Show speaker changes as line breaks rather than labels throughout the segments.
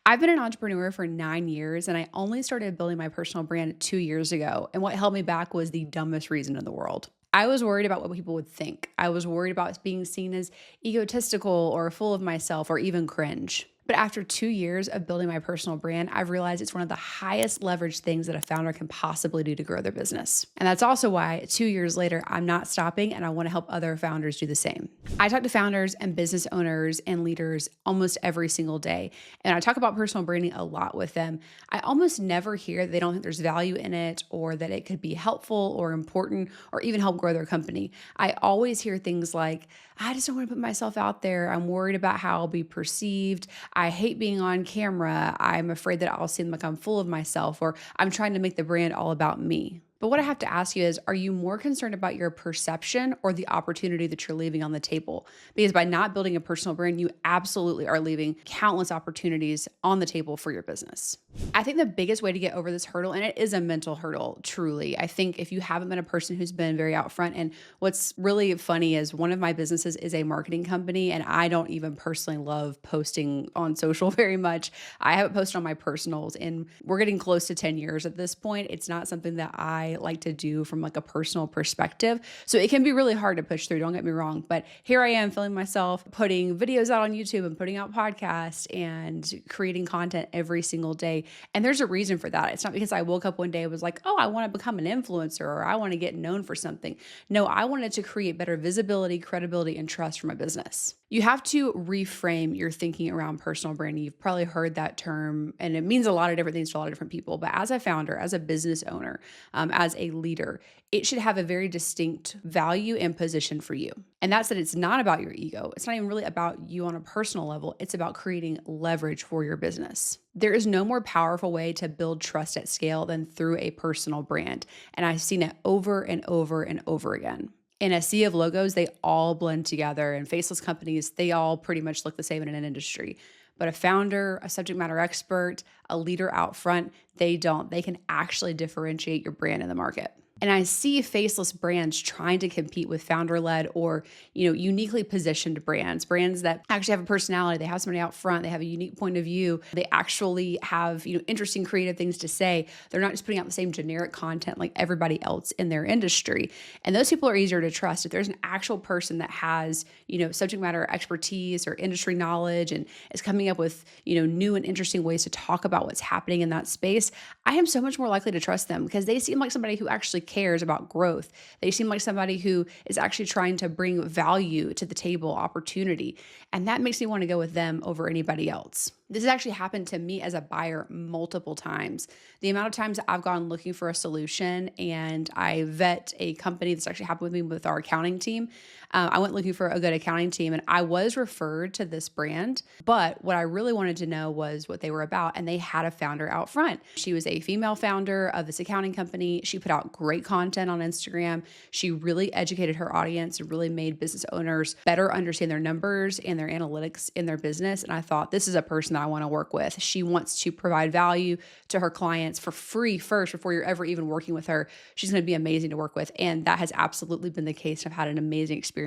I've been an entrepreneur for 9 years and I only started building my personal brand 2 years ago. And what held me back was the dumbest reason in the world. I was worried about what people would think. I was worried about being seen as egotistical or full of myself or even cringe. But after 2 years of building my personal brand, I've realized it's one of the highest leverage things that a founder can possibly do to grow their business. And that's also why 2 years later, I'm not stopping and I want to help other founders do the same. I talk to founders and business owners and leaders almost every single day. And I talk about personal branding a lot with them. I almost never hear that they don't think there's value in it or that it could be helpful or important or even help grow their company. I always hear things like, I just don't want to put myself out there. I'm worried about how I'll be perceived. I hate being on camera. I'm afraid that I'll seem like I'm full of myself, or I'm trying to make the brand all about me. But what I have to ask you is, are you more concerned about your perception or the opportunity that you're leaving on the table? Because by not building a personal brand, you absolutely are leaving countless opportunities on the table for your business. I think the biggest way to get over this hurdle, and it is a mental hurdle, truly. I think if you haven't been a person who's been very out front, and what's really funny is one of my businesses is a marketing company, and I don't even personally love posting on social very much. I haven't posted on my personals, and we're getting close to 10 years at this point. It's not something that I like to do from like a personal perspective. So it can be really hard to push through, don't get me wrong. But here I am filming myself, putting videos out on YouTube and putting out podcasts and creating content every single day. And there's a reason for that. It's not because I woke up one day and was like, oh, I want to become an influencer or I want to get known for something. No, I wanted to create better visibility, credibility, and trust for my business. You have to reframe your thinking around personal branding. You've probably heard that term, and it means a lot of different things to a lot of different people. But as a founder, as a business owner, as a leader, it should have a very distinct value and position for you. And that's that it's not about your ego. It's not even really about you on a personal level. It's about creating leverage for your business. There is no more powerful way to build trust at scale than through a personal brand. And I've seen it over and over and over again. In a sea of logos, they all blend together, and faceless companies, they all pretty much look the same in an industry. But a founder, a subject matter expert, a leader out front, they don't. They can actually differentiate your brand in the market. And I see faceless brands trying to compete with founder-led or, uniquely positioned brands that actually have a personality. They have somebody out front. They have a unique point of view. They actually have, interesting creative things to say. They're not just putting out the same generic content like everybody else in their industry. And those people are easier to trust. If there's an actual person that has, subject matter expertise or industry knowledge and is coming up with, new and interesting ways to talk about what's happening in that space, I am so much more likely to trust them because they seem like somebody who actually cares about growth. They seem like somebody who is actually trying to bring value to the table, opportunity. And that makes me want to go with them over anybody else. This has actually happened to me as a buyer multiple times. The amount of times that I've gone looking for a solution and I vet a company, that's actually happened with me with our accounting team. I went looking for a good accounting team and I was referred to this brand, but what I really wanted to know was what they were about. And they had a founder out front. She was a female founder of this accounting company. She put out great content on Instagram. She really educated her audience and really made business owners better understand their numbers and their analytics in their business. And I thought, this is a person that I want to work with. She wants to provide value to her clients for free first before you're ever even working with her. She's going to be amazing to work with. And that has absolutely been the case. I've had an amazing experience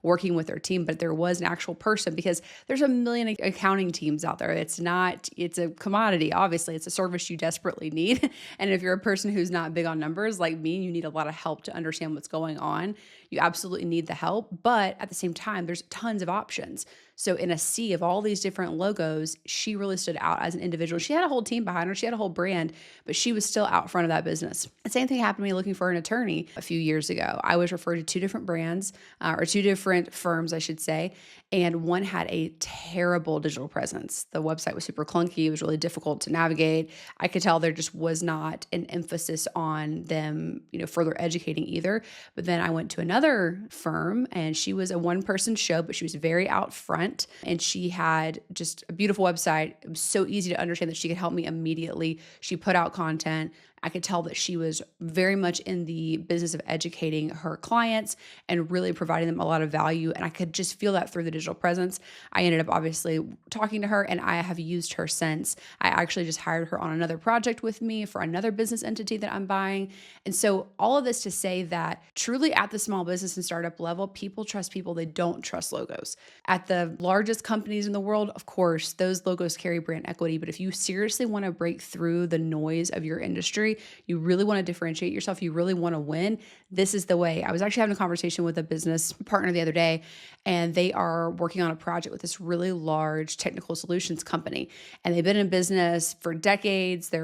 working with their team, but there was an actual person because there's a million accounting teams out there. It's a commodity. Obviously, it's a service you desperately need. And if you're a person who's not big on numbers like me, you need a lot of help to understand what's going on. You absolutely need the help. But at the same time, there's tons of options. So in a sea of all these different logos, she really stood out as an individual. She had a whole team behind her. She had a whole brand, but she was still out front of that business. The same thing happened to me looking for an attorney a few years ago. I was referred to two different brands, or two different firms, I should say, and one had a terrible digital presence. The website was super clunky. It was really difficult to navigate. I could tell there just was not an emphasis on them, further educating either. But then I went to another firm and she was a one-person show, but she was very out front and she had just a beautiful website. It was so easy to understand that she could help me immediately. She put out content. I could tell that she was very much in the business of educating her clients and really providing them a lot of value. And I could just feel that through the digital presence. I ended up obviously talking to her, and I have used her since. I actually just hired her on another project with me for another business entity that I'm buying. And so all of this to say that truly at the small business and startup level, people trust people. They don't trust logos. At the largest companies in the world, of course, those logos carry brand equity. But if you seriously want to break through the noise of your industry, you really want to differentiate yourself, you really want to win, this is the way. I was actually having a conversation with a business partner the other day, and they are working on a project with this really large technical solutions company. And they've been in business for decades. They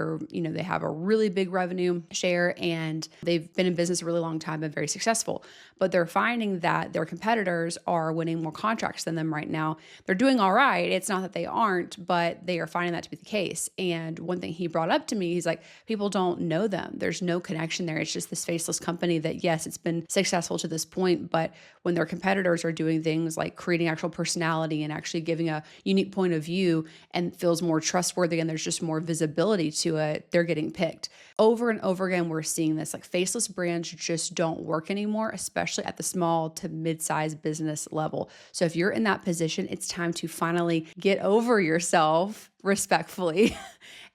have a really big revenue share, and they've been in business a really long time and very successful. But they're finding that their competitors are winning more contracts than them right now. They're doing all right. It's not that they aren't, but they are finding that to be the case. And one thing he brought up to me, he's like, people don't know them. There's no connection there. It's just this faceless company that, yes, it's been successful to this point, but when their competitors are doing things like creating actual personality and actually giving a unique point of view and feels more trustworthy and there's just more visibility to it, they're getting picked. Over and over again, we're seeing this. Like, faceless brands just don't work anymore, especially at the small to mid-sized business level. So if you're in that position, it's time to finally get over yourself respectfully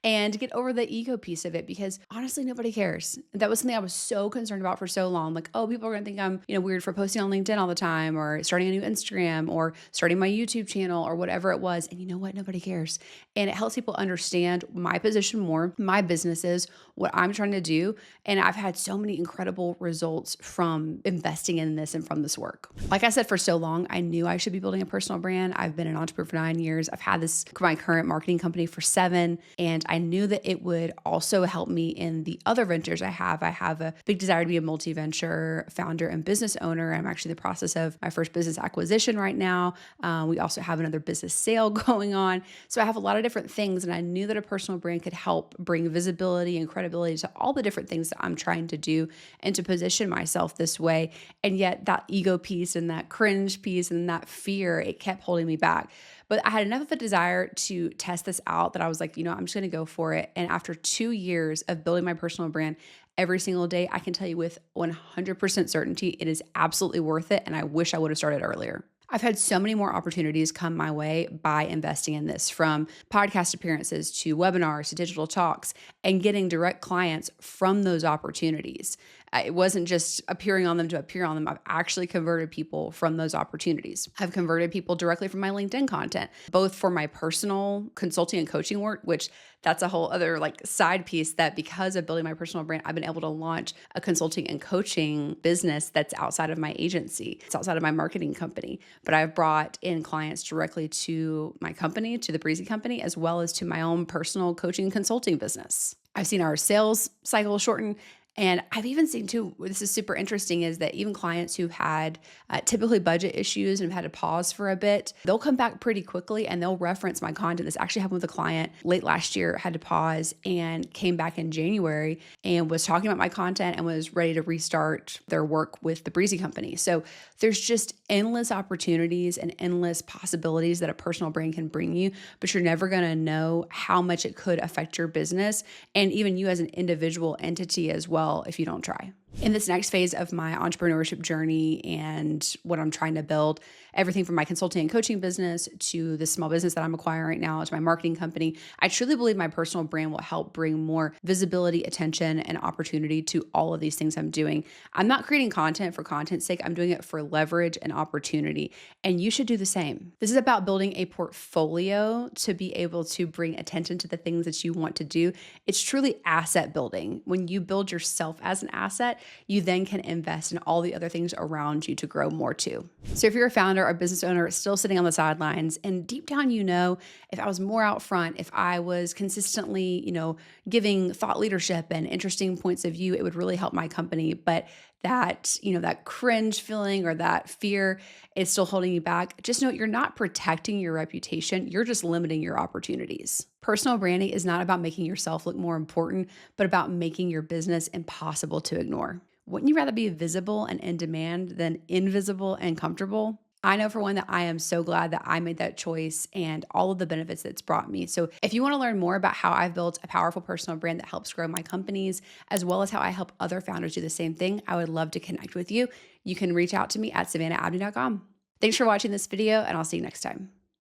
and get over the ego piece of it, because honestly, nobody cares. That was something I was so concerned about for so long. Like, oh, people are going to think I'm, weird for posting on LinkedIn all the time, or starting a new Instagram, or starting my YouTube channel, or whatever it was. And you know what? Nobody cares. And it helps people understand my position more, my businesses, what I'm trying to do. And I've had so many incredible results from investing in this and from this work. Like I said, for so long, I knew I should be building a personal brand. I've been an entrepreneur for 9 years. I've had my current marketing company for 7, and I knew that it would also help me in the other ventures I have. I have a big desire to be a multi-venture founder and business owner. I'm actually in the process of my first business acquisition right now. We also have another business sale going on. So I have a lot of different things, and I knew that a personal brand could help bring visibility and credibility to all the different things that I'm trying to do and to position myself this way. And yet that ego piece and that cringe piece and that fear, it kept holding me back. But I had enough of a desire to test this out that I was like, I'm just going to go for it. And after 2 years of building my personal brand every single day, I can tell you with 100% certainty, it is absolutely worth it. And I wish I would have started earlier. I've had so many more opportunities come my way by investing in this, from podcast appearances to webinars to digital talks, and getting direct clients from those opportunities. It wasn't just appearing on them to appear on them. I've actually converted people from those opportunities. I've converted people directly from my LinkedIn content, both for my personal consulting and coaching work, which that's a whole other side piece, that because of building my personal brand, I've been able to launch a consulting and coaching business that's outside of my agency. It's outside of my marketing company. But I've brought in clients directly to my company, to the Breezy company, as well as to my own personal coaching and consulting business. I've seen our sales cycle shorten. And I've even seen too, this is super interesting, is that even clients who've had typically budget issues and have had to pause for a bit, they'll come back pretty quickly and they'll reference my content. This actually happened with a client late last year, had to pause and came back in January and was talking about my content and was ready to restart their work with the Breezy company. So there's just endless opportunities and endless possibilities that a personal brand can bring you, but you're never going to know how much it could affect your business and even you as an individual entity as well if you don't try. In this next phase of my entrepreneurship journey and what I'm trying to build, everything from my consulting and coaching business to the small business that I'm acquiring right now to my marketing company, I truly believe my personal brand will help bring more visibility, attention, and opportunity to all of these things I'm doing. I'm not creating content for content's sake. I'm doing it for leverage and opportunity. And you should do the same. This is about building a portfolio to be able to bring attention to the things that you want to do. It's truly asset building. When you build yourself as an asset, you then can invest in all the other things around you to grow more too. So if you're a founder or business owner still sitting on the sidelines, and deep down, if I was more out front, if I was consistently, giving thought leadership and interesting points of view, it would really help my company. But that cringe feeling or that fear is still holding you back. Just know you're not protecting your reputation. You're just limiting your opportunities. Personal branding is not about making yourself look more important, but about making your business impossible to ignore. Wouldn't you rather be visible and in demand than invisible and comfortable? I know for one that I am so glad that I made that choice and all of the benefits that it's brought me. So, if you want to learn more about how I've built a powerful personal brand that helps grow my companies, as well as how I help other founders do the same thing, I would love to connect with you. You can reach out to me at savannahabney.com. Thanks for watching this video, and I'll see you next time.